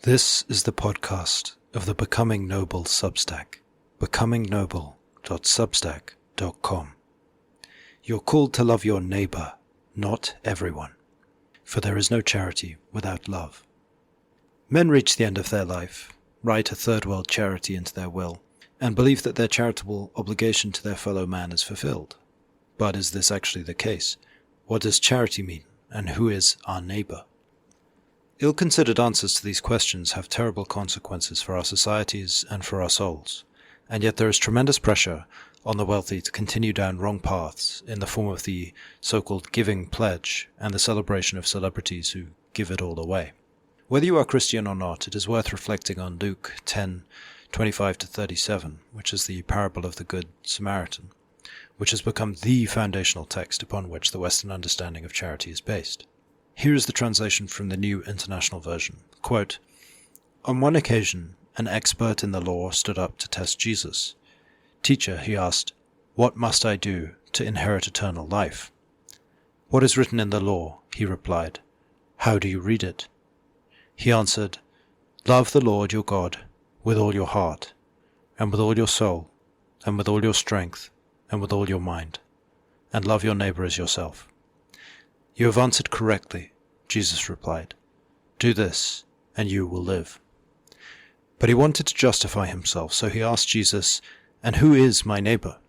This is the podcast of the Becoming Noble Substack, becomingnoble.substack.com. You're called to love your neighbor, not everyone, for there is no charity without love. Men reach the end of their life, write a third world charity into their will, and believe that their charitable obligation to their fellow man is fulfilled. But is this actually the case? What does charity mean, and who is our neighbor? Ill-considered answers to these questions have terrible consequences for our societies and for our souls, and yet there is tremendous pressure on the wealthy to continue down wrong paths in the form of the so-called giving pledge and the celebration of celebrities who give it all away. Whether you are Christian or not, it is worth reflecting on Luke 10:25-37, which is the parable of the Good Samaritan, which has become the foundational text upon which the Western understanding of charity is based. Here is the translation from the New International Version. Quote, "On one occasion, an expert in the law stood up to test Jesus. 'Teacher,' he asked, 'what must I do to inherit eternal life?' 'What is written in the law?' he replied. 'How do you read it?' He answered, 'Love the Lord your God with all your heart, and with all your soul, and with all your strength, and with all your mind, and love your neighbor as yourself.' 'You have answered correctly,' Jesus replied. 'Do this, and you will live.' But he wanted to justify himself, so he asked Jesus, 'And who is my neighbor?'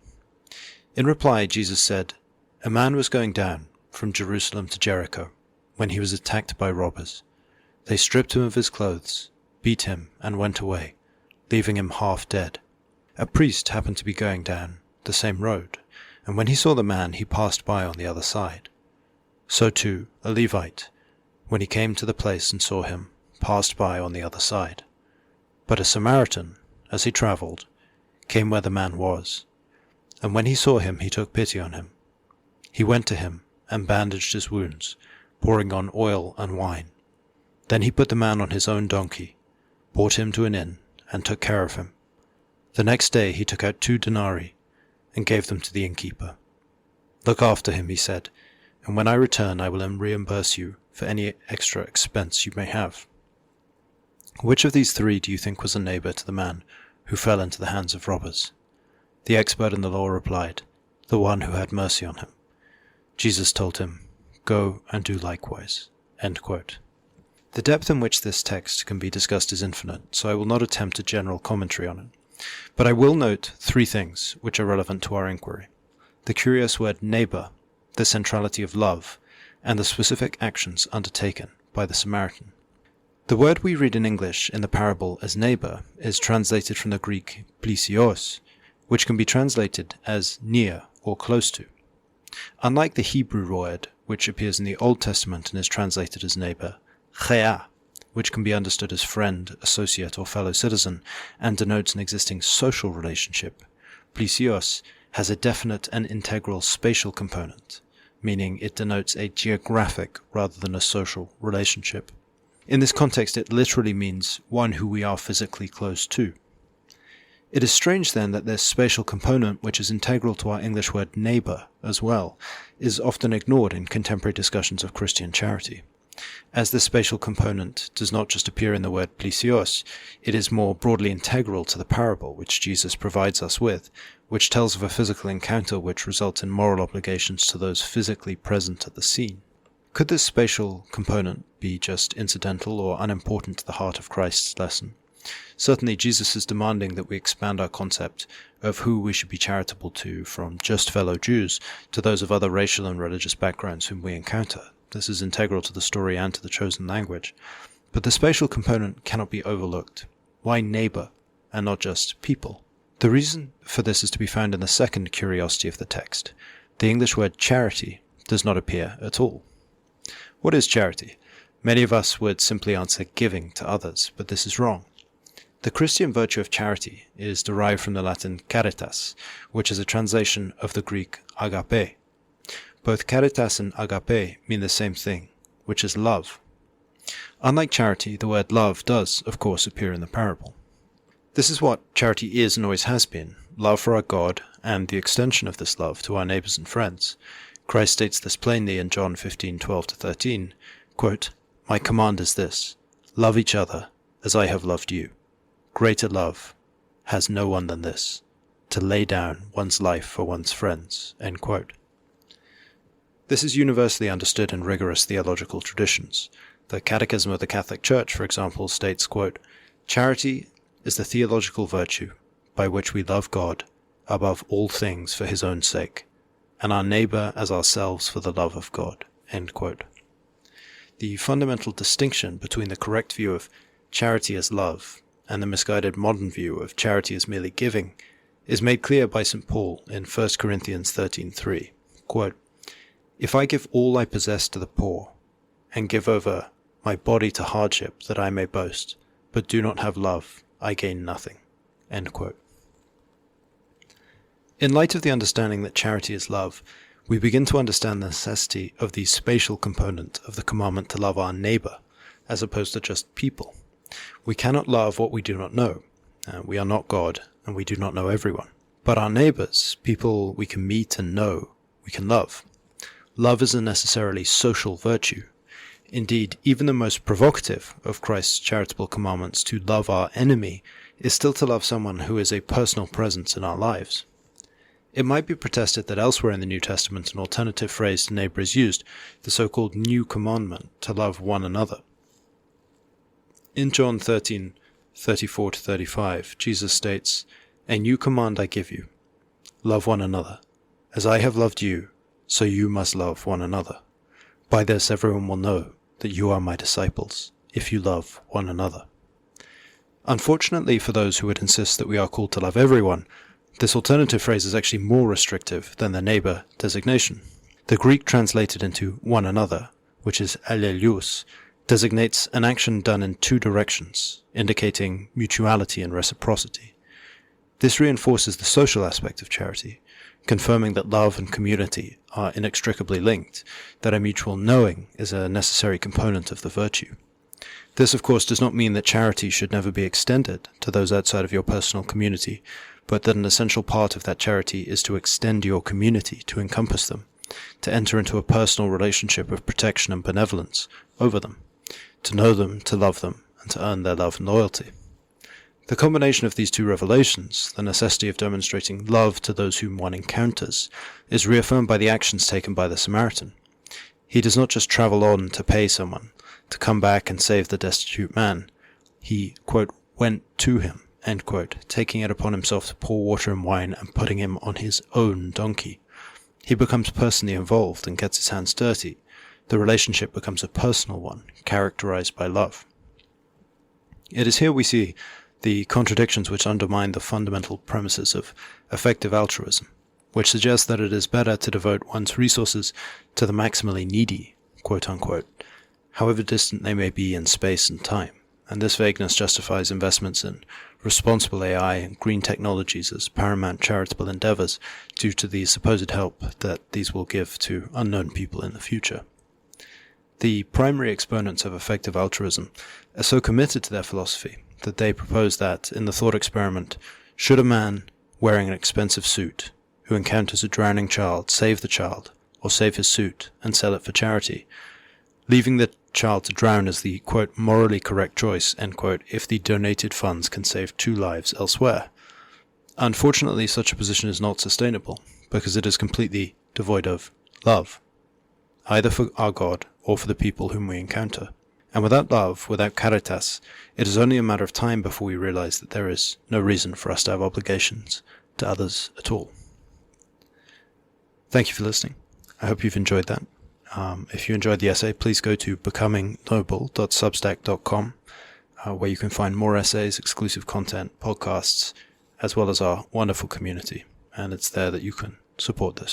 In reply, Jesus said, 'A man was going down from Jerusalem to Jericho when he was attacked by robbers. They stripped him of his clothes, beat him, and went away, leaving him half dead. A priest happened to be going down the same road, and when he saw the man, he passed by on the other side. So too, a Levite, when he came to the place and saw him, passed by on the other side. But a Samaritan, as he traveled, came where the man was, and when he saw him, he took pity on him. He went to him and bandaged his wounds, pouring on oil and wine. Then he put the man on his own donkey, brought him to an inn, and took care of him. The next day he took out 2 denarii and gave them to the innkeeper. 'Look after him,' he said, 'and when I return I will reimburse you for any extra expense you may have.' Which of these 3 do you think was a neighbor to the man who fell into the hands of robbers?" The expert in the law replied, "The one who had mercy on him." Jesus told him, "Go and do likewise." End quote. The depth in which this text can be discussed is infinite, so I will not attempt a general commentary on it. But I will note 3 things which are relevant to our inquiry: the curious word neighbor, the centrality of love, and the specific actions undertaken by the Samaritan. The word we read in English in the parable as neighbor is translated from the Greek plisios, which can be translated as near or close to. Unlike the Hebrew word, which appears in the Old Testament and is translated as neighbor, chea, which can be understood as friend, associate, or fellow citizen, and denotes an existing social relationship, plisios has a definite and integral spatial component, meaning it denotes a geographic rather than a social relationship. In this context, it literally means one who we are physically close to. It is strange then that this spatial component, which is integral to our English word neighbor as well, is often ignored in contemporary discussions of Christian charity. As this spatial component does not just appear in the word plisios, it is more broadly integral to the parable which Jesus provides us with, which tells of a physical encounter which results in moral obligations to those physically present at the scene. Could this spatial component be just incidental or unimportant to the heart of Christ's lesson? Certainly Jesus is demanding that we expand our concept of who we should be charitable to from just fellow Jews to those of other racial and religious backgrounds whom we encounter. This is integral to the story and to the chosen language. But the spatial component cannot be overlooked. Why neighbor, and not just people? The reason for this is to be found in the second curiosity of the text. The English word charity does not appear at all. What is charity? Many of us would simply answer giving to others, but this is wrong. The Christian virtue of charity is derived from the Latin caritas, which is a translation of the Greek agape. Both caritas and agape mean the same thing, which is love. Unlike charity, the word love does, of course, appear in the parable. This is what charity is and always has been, love for our God and the extension of this love to our neighbors and friends. Christ states this plainly in John 15:12-13, quote, "My command is this, love each other as I have loved you. Greater love has no one than this, to lay down one's life for one's friends." End quote. This is universally understood in rigorous theological traditions. The Catechism of the Catholic Church, for example, states, quote, "Charity is the theological virtue by which we love God above all things for his own sake, and our neighbour as ourselves for the love of God." End quote. The fundamental distinction between the correct view of charity as love and the misguided modern view of charity as merely giving is made clear by St. Paul in 1 Corinthians 13:3. Quote, "If I give all I possess to the poor, and give over my body to hardship that I may boast, but do not have love, I gain nothing." End quote. In light of the understanding that charity is love, we begin to understand the necessity of the spatial component of the commandment to love our neighbour, as opposed to just people. We cannot love what we do not know. We are not God, and we do not know everyone. But our neighbours, people we can meet and know, we can love. Love is a necessarily social virtue. Indeed, even the most provocative of Christ's charitable commandments to love our enemy is still to love someone who is a personal presence in our lives. It might be protested that elsewhere in the New Testament an alternative phrase to neighbour is used, the so-called New Commandment, to love one another. In John 13:34-35, Jesus states, "A new command I give you, love one another. As I have loved you, so you must love one another. By this everyone will know that you are my disciples, if you love one another." Unfortunately for those who would insist that we are called to love everyone, this alternative phrase is actually more restrictive than the neighbour designation. The Greek translated into one another, which is allelios, designates an action done in two directions, indicating mutuality and reciprocity. This reinforces the social aspect of charity, confirming that love and community are inextricably linked, that a mutual knowing is a necessary component of the virtue. This, of course, does not mean that charity should never be extended to those outside of your personal community, but that an essential part of that charity is to extend your community to encompass them, to enter into a personal relationship of protection and benevolence over them, to know them, to love them, and to earn their love and loyalty. The combination of these two revelations, the necessity of demonstrating love to those whom one encounters, is reaffirmed by the actions taken by the Samaritan. He does not just travel on to pay someone, to come back and save the destitute man. He, quote, "went to him," end quote, taking it upon himself to pour water and wine and putting him on his own donkey. He becomes personally involved and gets his hands dirty. The relationship becomes a personal one, characterized by love. It is here we see the contradictions which undermine the fundamental premises of effective altruism, which suggests that it is better to devote one's resources to the maximally needy, quote-unquote, however distant they may be in space and time, and this vagueness justifies investments in responsible AI and green technologies as paramount charitable endeavors due to the supposed help that these will give to unknown people in the future. The primary exponents of effective altruism are so committed to their philosophy that they propose that, in the thought experiment, should a man wearing an expensive suit who encounters a drowning child save the child, or save his suit and sell it for charity, leaving the child to drown as the, quote, morally correct choice, end quote, if the donated funds can save 2 lives elsewhere. Unfortunately, such a position is not sustainable, because it is completely devoid of love, either for our God or for the people whom we encounter. And without love, without caritas, it is only a matter of time before we realize that there is no reason for us to have obligations to others at all. Thank you for listening. I hope you've enjoyed that. If you enjoyed the essay, please go to becomingnoble.substack.com, where you can find more essays, exclusive content, podcasts, as well as our wonderful community. And it's there that you can support the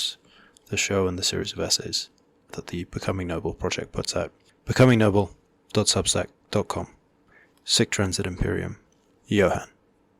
show and the series of essays that the Becoming Noble project puts out. becomingnoble.substack.com. Sic transit imperium. Johann.